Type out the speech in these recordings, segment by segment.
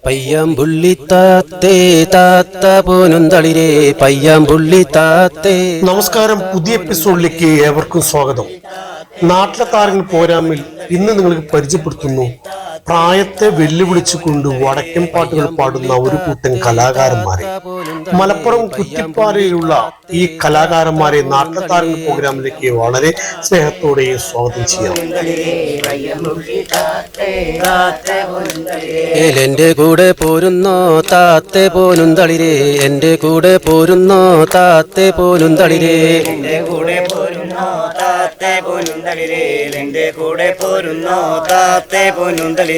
പയ്യാമ്പുള്ളി താത്തേ താത്ത പോനും തളിരേ പയ്യാമ്പുള്ളി താത്തേ. നമസ്കാരം, പുതിയ എപ്പിസോഡിലേക്ക് ഏവർക്കും സ്വാഗതം. നാട്ടിലെ താരങ്ങൾ പോരാമിൽ ഇന്ന് നിങ്ങൾക്ക് പരിചയപ്പെടുത്തുന്നു പ്രായത്തെ വെല്ലുവിളിച്ചുകൊണ്ട് വടക്കൻ പാട്ടുകൾ പാടുന്ന ഒരു കൂട്ടം കലാകാരന്മാരെ. മലപ്പുറം കുറ്റിപ്പാറയിലുള്ള ഈ കലാകാരന്മാരെ നാട്ടിലെ താരങ്ങൾ പ്രോഗ്രാമിലേക്ക് വളരെ സ്നേഹത്തോടെ സ്വാഗതം ചെയ്യാം. എന്റെ കൂടെ പോരുന്നോ താത്തെ പോനും തളിരേ, എന്റെ കൂടെ പോരുന്നോ താത്തെ പോനും തളിരേ, എന്റെ കൂടെ പോരുന്നോ താത്തെ പോനും തളിരേ, എന്റെ കൂടെ പോരുന്നോ താത്തെ പോനും തളിരേ.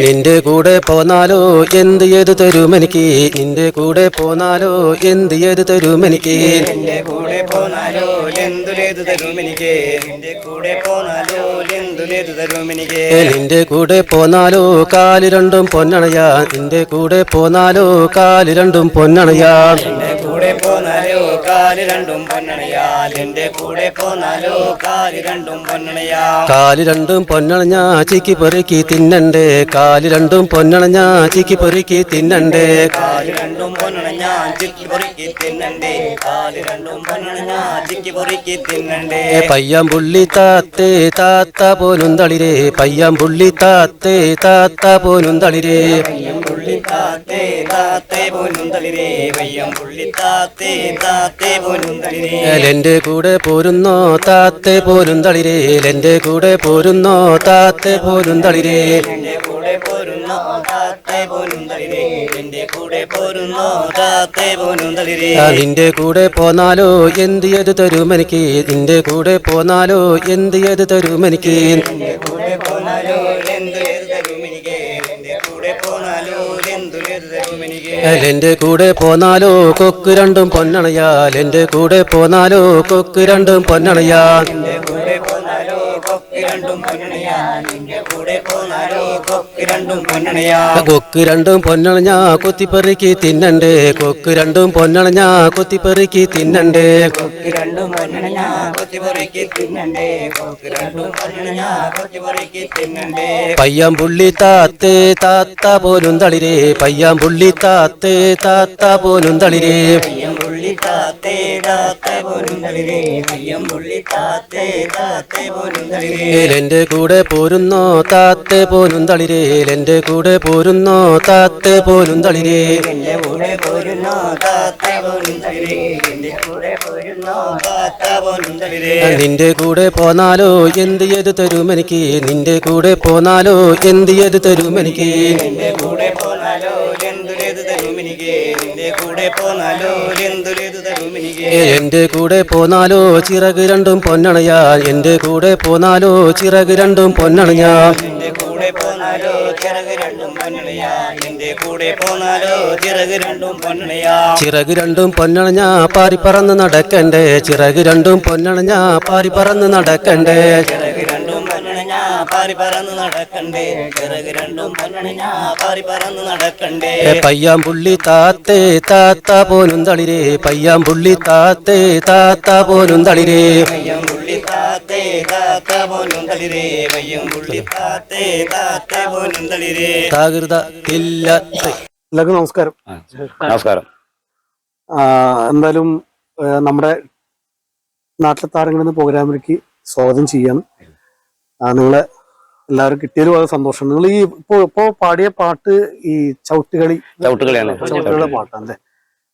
നിന്റെ കൂടെ പോന്നാലോ എന്ത് ഏത് തരുമെനിക്ക്, നിന്റെ കൂടെ പോന്നാലോ എന്ത് ഏത് തരുമെനിക്ക്, എന്റെ കൂടെ പോന്നാലോ എന്തുലേതു തരുമെനിക്ക്, എന്റെ കൂടെ പോന്നാലോ എന്തുലേതു തരുമെനിക്ക്. നിന്റെ കൂടെ പോന്നാലോ കാല് രണ്ടും പൊന്നണയാ, നിന്റെ കൂടെ പോന്നാലോ കാല് രണ്ടും പൊന്നണയാ, എന്റെ കൂടെ പോന്നാലോ കാല് രണ്ടും പൊന്നണയാൽ, എന്റെ കൂടെ പോന്നാലോ കാല് രണ്ടും പൊന്നണയാ. കാല് രണ്ടും പൊന്നണഞ്ഞാ ചിക്കി പെറുക്കി തിന്നണ്ടേ, കാല് രണ്ടും പൊന്നണഞ്ഞാ ചിക്കി പെറുക്കി തിന്നണ്ടേ, കാല് രണ്ടും പൊന്നണഞ്ഞാ ചിക്കി പൊറുക്കി തിന്നണ്ടേ, കാല് രണ്ടും പൊന്നണഞ്ഞാ ചിക്കി പൊറുക്കി തിന്നണ്ടേ. പയ്യാമ്പുള്ളി താത്തേ താത്ത പോനും തളിരേ, പയ്യാമ്പുള്ളി താത്തേ താത്ത പോനും തളിരേ, പയ്യമ്പുള്ളി താത്തേ താത്തേ പോനും തളിരേ, പയ്യമ്പുള്ളി താത്തേ താത്തേ പോനും തളിരേ. എന്റെ കൂടെ പോരുന്നോ താത്തെ പോനും തളിരേ, എന്റെ കൂടെ പോരുന്നോ താത്തെ പോനും തളിരേ, എന്റെ കൂടെ പോരുന്നോ താത്തേ പോനും തളിരേ, എന്റെ കൂടെ പോരുന്നോ താത്തേ പോനും തളിരേ. നിന്റെ കൂടെ പോന്നാലോ എന്ത് ഏത് തരുമെനിക്ക്, നിന്റെ കൂടെ പോന്നാലോ എന്ത് ഏത് തരുമെനിക്ക്, എന്റെ കൂടെ പോന്നാലോ എന്തുലേതു തരുമെനിക്ക്, എന്റെ കൂടെ പോന്നാലോ എന്തുലേതു തരുമെനിക്ക്. എന്റെ കൂടെ പോന്നാലോ കൊക്ക് രണ്ടും പൊന്നണയാൽ, എന്റെ കൂടെ പോന്നാലോ കൊക്ക് രണ്ടും പൊന്നണയാൽ, എന്റെ കൂടെ പോന്നാലോ കൊക്ക് രണ്ടും പൊന്നണയാൽ, എന്റെ കൂടെ പോന്നാലോ കൊക്ക് രണ്ടും പൊന്നണയാൽ. കൊക്ക് രണ്ടും പൊന്നണഞ്ഞാ കൊത്തിപ്പെറുക്കി തിന്നണ്ടേ, കൊക്ക് രണ്ടും പൊന്നണഞ്ഞാ കൊത്തിപ്പെറുക്കി തിന്നണ്ടേ, കൊക്ക് രണ്ടും പൊന്നണഞ്ഞാ കൊത്തി പൊറുക്കി തിന്നണ്ടേ, കൊക്ക് രണ്ടും പൊന്നണഞ്ഞാ കൊത്തി പൊറുക്കി തിന്നണ്ടേ. പയ്യാമ്പുള്ളി താത്തേ താത്ത പോലും തളിരേ, പയ്യാമ്പുള്ളി താത്തേ താത്ത പോലും തളിരേ, പയ്യമ്പുള്ളി താത്തേ താത്തേ പോനും തളിരേ, പയ്യമ്പുള്ളി താത്തേ താത്തേ പോനും തളിരേ. എന്റെ കൂടെ പോരുന്നോ താത്തെ പോലും തളിരേ, എന്റെ കൂടെ പോരുന്നോ താത്തെ പോലും തളിരേ, എന്റെ കൂടെ പോരുന്നോ താത്തേ പോനും തളിരേ, എന്റെ കൂടെ പോരുന്നോ താത്ത പോനും തളിരേ. നിന്റെ കൂടെ പോന്നാലോ എന്ത് ഏത് തരുമെനിക്ക്, നിന്റെ കൂടെ പോന്നാലോ എന്ത് ഏത് തരുമെനിക്ക്, എന്റെ കൂടെ പോന്നാലോ എന്തുലേതു തരുമെനിക്ക്, എന്റെ കൂടെ പോന്നാലോ എന്തുലേതു തരുമെനിക്ക്. എന്റെ കൂടെ പോന്നാലോ ചിറക് രണ്ടും പൊന്നണയാ, എന്റെ കൂടെ പോന്നാലോ ചിറക് രണ്ടും പൊന്നണയാ, എന്റെ കൂടെ പോന്നാലോ ചിറക് രണ്ടും പൊന്നണയാ, എന്റെ കൂടെ പോന്നാലോ ചിറക് രണ്ടും പൊന്നണയാ. ചിറക് രണ്ടും പൊന്നണഞ്ഞാ പാറി പറന്ന് നടക്കണ്ടേ, ചിറക് രണ്ടും പൊന്നണഞ്ഞാ പാറി പറന്ന് നടക്കണ്ടേ, ചിറക് രണ്ടും പൊന്നണഞ്ഞാ പാറി പറന്ന് നടക്കണ്ടേ, ചിറക് രണ്ടും പൊന്നണഞ്ഞാ പാറി പറന്ന് നടക്കണ്ടേ. പയ്യാമ്പുള്ളി താത്തേ താത്ത പോനും തളിരേ, പയ്യാമ്പുള്ളി താത്തേ താത്ത പോനും തളിരേ, പയ്യമ്പുള്ളി താത്തേ താത്ത പോനും തളിരേ, പയ്യമ്പുള്ളി താത്തേ താത്തേ പോനും തളിരേ. താകൃത ഇല്ല. എല്ലാവർക്കും നമസ്കാരം. നമസ്കാരം. എന്തായാലും നമ്മുടെ നാട്ടിലെ താരങ്ങളിൽ പ്രോഗ്രാമിലേക്ക് സ്വാഗതം ചെയ്യാൻ എല്ലാവരും കിട്ടിയാലും വളരെ സന്തോഷം. നിങ്ങൾ ഈ ഇപ്പോ പാടിയ പാട്ട് ഈ ചവിട്ടുകളിയാണ്. ചവിട്ടുകളുടെ പാട്ടാണല്ലേ?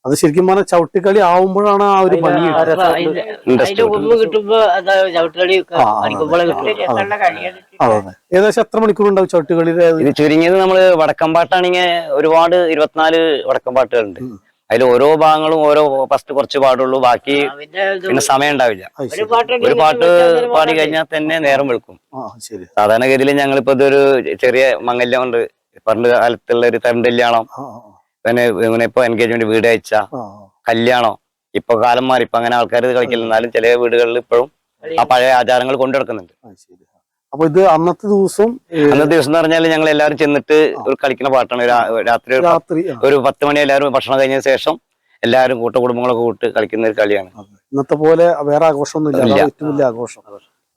അത് ശരിക്കും പറഞ്ഞാൽ ചവിട്ടുകളി ആവുമ്പോഴാണ് ആ ഒരു ഭംഗി. അതെ, ഏകദേശം എത്ര മണിക്കൂർ ഉണ്ടാവും ചവിട്ടുകളിയുടെ? ഇത് ചുരുങ്ങിയത് നമ്മള് വടക്കമ്പാട്ടാണെങ്കിൽ ഒരുപാട് 24 വടക്കമ്പാട്ടുകളുണ്ട്. അതിൽ ഓരോ ഭാഗങ്ങളും ഓരോ ഫസ്റ്റ് കുറച്ച് പാടുള്ളൂ, ബാക്കി പിന്നെ സമയം ഉണ്ടാവില്ല. ഒരു പാട്ട് പാടി കഴിഞ്ഞാൽ തന്നെ നേരം വെളുക്കും. സാധാരണഗതിയിൽ ഞങ്ങളിപ്പോ ഇതൊരു ചെറിയ മംഗല്യം കൊണ്ട് പണ്ട് കാലത്തുള്ള ഒരു തരണ്ടല്യാണം, പിന്നെ ഇങ്ങനെ ഇപ്പൊ എൻഗേജ്മെന്റ്, വീട് അയച്ച, കല്യാണം, ഇപ്പൊ കാലം മാറി, ഇപ്പൊ അങ്ങനെ ആൾക്കാർ ഇത് കളിക്കില്ല. എന്നാലും ചില വീടുകളിൽ ഇപ്പോഴും ആ പഴയ ആചാരങ്ങൾ കൊണ്ടുനടക്കുന്നുണ്ട്. അപ്പൊ ഇത് അന്നത്തെ ദിവസം എന്ന് പറഞ്ഞാൽ ഞങ്ങൾ എല്ലാവരും ചെന്നിട്ട് ഒരു കളിക്കുന്ന പാട്ടാണ്. രാത്രി ഒരു 10 മണി എല്ലാവരും ഭക്ഷണം കഴിഞ്ഞ ശേഷം എല്ലാവരും കൂട്ടകുടുംബങ്ങളൊക്കെ കൂട്ട് കളിക്കുന്ന ഒരു കളിയാണ്. ഇന്നത്തെ പോലെ വേറെ ആഘോഷമൊന്നുമില്ല, ഏറ്റവും വലിയ ആഘോഷം.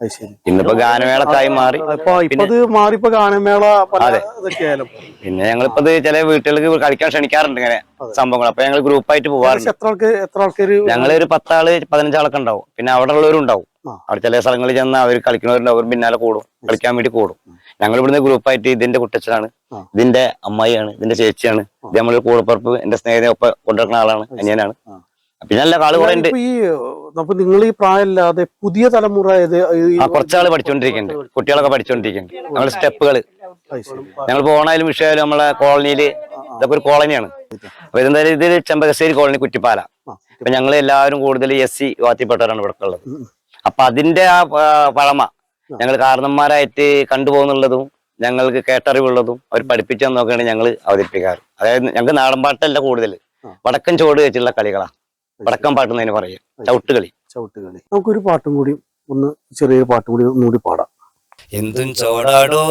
അത് ശരി. ഇന്നിപ്പോ ഗാനമേളക്കായി മാറി. ഇപ്പൊ ഇത് മാറിപ്പോ ഗാനമേള ഇതൊക്കെയായാലും പിന്നെ ഞങ്ങളിപ്പോ ചില വീട്ടുകൾക്ക് കളിക്കാൻ ക്ഷണിക്കാറുണ്ട് ഇങ്ങനെ സംഭവങ്ങൾ. അപ്പൊ ഞങ്ങൾ ഗ്രൂപ്പായിട്ട് പോവാറുണ്ട്. എത്ര ആൾക്കാര്? ഞങ്ങൾ ഒരു 10 ആള് 15 ആളൊക്കെ ഉണ്ടാവും. പിന്നെ അവിടെ ഉള്ളവരും ഉണ്ടാവും. അവിടെ ചില സ്ഥലങ്ങളിൽ ചെന്ന് അവർ കളിക്കുന്നവരുണ്ട്, അവർ പിന്നാലെ കൂടും, കളിക്കാൻ വേണ്ടി കൂടും. ഞങ്ങൾ ഇവിടുന്ന് ഗ്രൂപ്പായിട്ട് ഇതിന്റെ കുട്ടച്ഛനാണ്, ഇതിന്റെ അമ്മായിയാണ്, ഇതിന്റെ ചേച്ചിയാണ്, ഇത് നമ്മളൊരു കൂടപ്പുറപ്പ്, എന്റെ സ്നേഹിതനെ ഒപ്പം കൊണ്ടുവരുന്ന ആളാണ്, അനിയനാണ്. പിന്നെ നല്ല ആള് കുറെ ഉണ്ട്. നിങ്ങൾ ഈ പ്രായമല്ലാതെ പുതിയ തലമുറ കുറച്ചാള് പഠിച്ചോണ്ടിരിക്കുന്നുണ്ട്, കുട്ടികളൊക്കെ പഠിച്ചോണ്ടിരിക്കുന്നുണ്ട്. നമ്മള് സ്റ്റെപ്പുകള് ഞങ്ങൾ പോണായാലും വിഷയമായാലും നമ്മളെ കോളനിയില് ഇതൊക്കെ ഒരു കോളനിയാണ്. അപ്പൊ ഇതെന്തായാലും ഇത് ചെമ്പകശ്ശേരി കോളനി കുറ്റിപ്പാല. അപ്പൊ ഞങ്ങൾ എല്ലാവരും കൂടുതൽ SC വിഭാഗത്തിൽപ്പെട്ടവരാണ് ഇവിടെ ഉള്ളത്. അപ്പൊ അതിന്റെ ആ പഴമ ഞങ്ങൾ കാരണന്മാരായിട്ട് കണ്ടുപോകുന്നുള്ളതും ഞങ്ങൾക്ക് കേട്ടറിവുള്ളതും അവർ പഠിപ്പിച്ചു നോക്കുകയാണ് ഞങ്ങൾ അവതരിപ്പിക്കാറ്. അതായത് ഞങ്ങൾക്ക് നാടൻ പാട്ടല്ല കൂടുതൽ, വടക്കൻ ചോട് വെച്ചുള്ള കളികളാ വടക്കം പാട്ടെന്നതിന് പറയും, ചവിട്ടുകളി. നമുക്കൊരു പാട്ടും കൂടി, ചെറിയൊരു പാട്ടും കൂടി ഒന്നുകൂടി പാടാം. എന്തും ചോടാടോ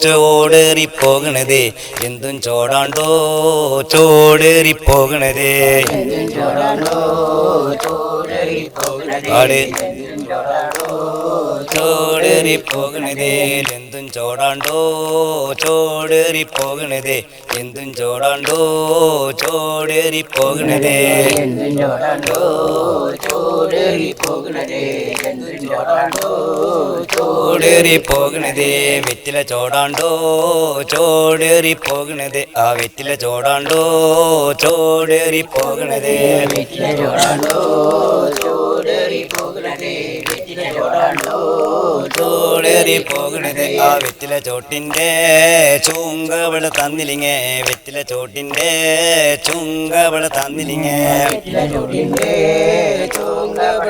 ചോടേറിപ്പോകണതേ, എന്തും ചോടാണ്ടോ ചോടേറിപ്പോകണതേ, ചോടേറിപ്പോകണതേ, എന്തും ചോടാണ്ടോ ചോടേറിപ്പോകണതേ, എന്തും ചോടാണ്ടോ ചോടേറിപ്പോകണതേ, ചോടേറിപ്പോകണതേ, വെറ്റില ചോടാണ്ടോ ചോടേറിപ്പോകണതേ, ആ വെറ്റില ചോടാണ്ടോ ചോടേറിപ്പോകണതേ, ചോടേറിപ്പോകണതേ, ആ വെറ്റില ചോട്ടിന്റെ ചുങ്കവള തന്നിലിങ്ങേ, വെറ്റില ചോട്ടിന്റെ ചുങ്കവള തന്നിലിങ്ങേ, ചുങ്കവള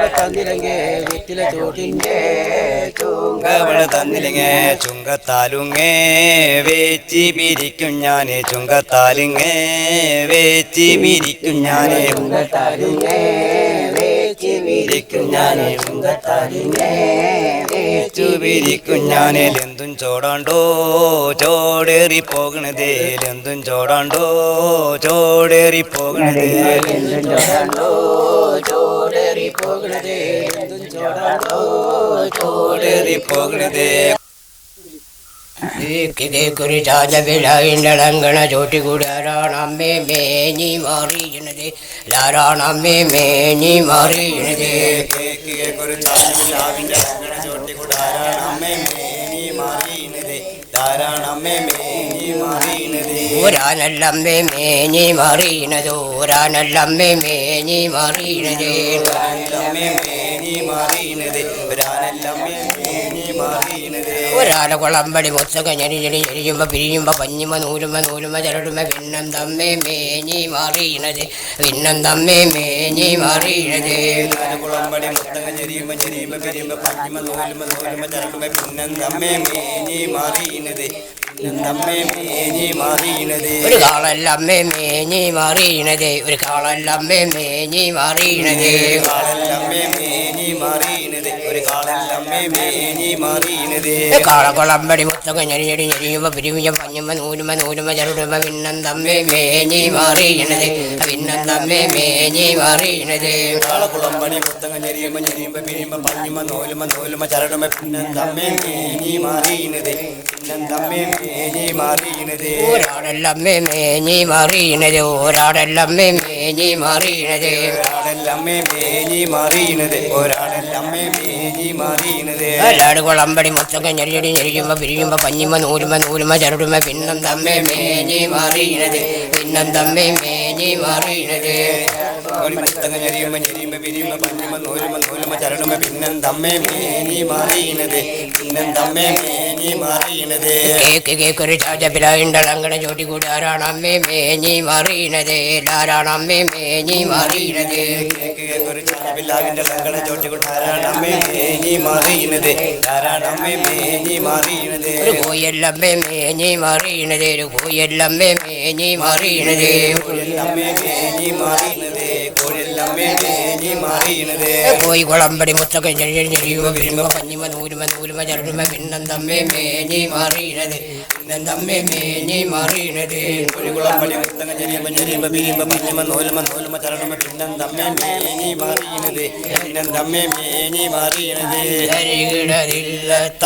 തന്നിലിങ്ങേ, ചുങ്കത്താലുങ്ങേ വേച്ചി പിരിക്കും ഞാനേ, ചുങ്കത്താലുങ്ങേ വേച്ചി പിരിക്കും ഞാനേ, ഞാനേ ചുപിരിക്കും ഞാനേ, എന്തും ചോടാണ്ടോ ചോടേറിപ്പോകണതേ, എന്തും ചോടാണ്ടോ ചോടേറിപ്പോകണതേ, ചോടേറിപ്പോകണതേ. കുറിച്ചാലവിളങ്കണ ചോട്ടിക്കൂടാരാണമ്മേ മേഞ്ഞി മാറിയണത്, ലാരാണമ്മേ മേഞ്ഞി മാറിയണത്, ഊരാനല്ലമ്മേ മേഞ്ഞി മാറിയണത്, ഊരാനല്ലമ്മേ മേഞ്ഞി മാറിയണത്, ഒരാളെ കുളമ്പടി മുത്തൊക്കെ ഞെരിയുമ്പോ പിരിയുമ്പോ പഞ്ഞുമ്പോ നൂലുമ്പോ ചരടുമ്പോ പിന്നം തമ്മേ മേഞ്ഞി മാറിയണത്, പിന്നം തമ്മേ മേഞ്ഞി മാറിയണത്, കുളമ്പടി മുത്തങ്ങ ചെരിയുമ്പോ പിരിയുമ്പോ പഞ്ഞുമ്പോ നൂലുമ്പോ ചരടുമ്പോ പിന്നം തമ്മേ മേഞ്ഞി മാറിയണത്, ഒരു കാളല്ലമ്മേ മേഞ്ഞി മാറിയണത്, ഒരു കാളല്ലമ്മേ മേഞ്ഞി മാറിയണത്, കാളക്കുളമ്പടി മുത്തൊക്കെ ഞെരിയുമ്പോ പിരിയുമ്പോ പഞ്ഞുമ്പോ നൂലുമ്പോ ചരടുമ്പോ പിന്നം തമ്മേ മേഞ്ഞി മാറിയണത്, പിന്നം തമ്മേ മേഞ്ഞി മാറിയണത്, കാളക്കുളമ്പടി മുത്തങ്ങ ഞെരിയുമ്പോ പിരിയുമ്പോ പഞ്ഞുമ്പോ നൂലുമ്പോ ചരടുമ്പോ പിന്നം തമ്മേ മേഞ്ഞി മാറിയണത്, പിന്നം തമ്മേ മേഞ്ഞി മാറിയണത്, ഒരാടല്ലമ്മേ മേഞ്ഞി മാറിയണത്, ഒരാടല്ലമ്മേ മേഞ്ഞി മാറിയണത്, ഒരാടല്ലമ്മേ മേഞ്ഞി മാറിയണത്, ഒരാടല്ലമ്മേ മേഞ്ഞി മാറിയണത്, എല്ലാട് കുളമ്പടി മുത്തൊക്കെ ഞെരിയുമ്പോ പിരിയുമ്പോ പഞ്ഞുമ്പോ നൂലുമ്പോ ചരടുമ്പോ പിന്നം തമ്മേ മേഞ്ഞി മാറിയണത്, പിന്നം തമ്മേ മേഞ്ഞി മാറിയണത്, മുത്തങ്ങ ഞെരിയുമ്പോ പിരിയുമ്പോ പഞ്ഞുമ്പോ നൂലുമ്പോ ചരടുമ്പോ പിന്നം തമ്മേ മേഞ്ഞി മാറിയണത്, പിന്നം തമ്മേ മേഞ്ഞി മാറിയണത്, കേക്കൊരു ചാചപ്പിലായിണ്ടളങ്കണ ചോട്ടിക്കൂടാരാണമ്മേ മേഞ്ഞി മാറിയണത്, ലാരാണമ്മേ മേഞ്ഞി മാറിയണത്, ഒരു ചാചപ്പിലാവിന്റെ ലങ്കണ ചോട്ടിക്കൂടാരാണമ്മേ മേഞ്ഞി മാറിയണത്, ലാരാണമ്മേ മേഞ്ഞി മാറിയണത്, ഒരു കോയല്ലമ്മേ മേഞ്ഞി മാറിയണത്, ഒരു കോയല്ലമ്മേ മേഞ്ഞി മാറിയണത്, കോയല്ലമ്മേ മേഞ്ഞി മാറിയണത്, കോയല്ല തമ്മേ മേനി മാറിയണത് പോയി കുളമ്പടി മുത്തൊക്കെ ചെഴിയുമ്പോ വരുമ്പോ പഞ്ഞിമ നൂരുമ നൂരുമ ചരടുമ പിന്നം തമ്മേ മേനി മാറിയണത് പിന്നം തമ്മേ മേനി മാറിയണത് കുളമ്പടി മുത്തങ്ങ ചെരിയുമ്പോ ചെരിയുമ്പോ പിരിയുമ്പോ പഞ്ഞിമ നൂലുമ നൂലുമ ചരടുമ പിന്നം തമ്മേ മേനി മാറിയണത് പിന്നം തമ്മേ മേനി മാറിയണത് കരികിടതില്ലത്ത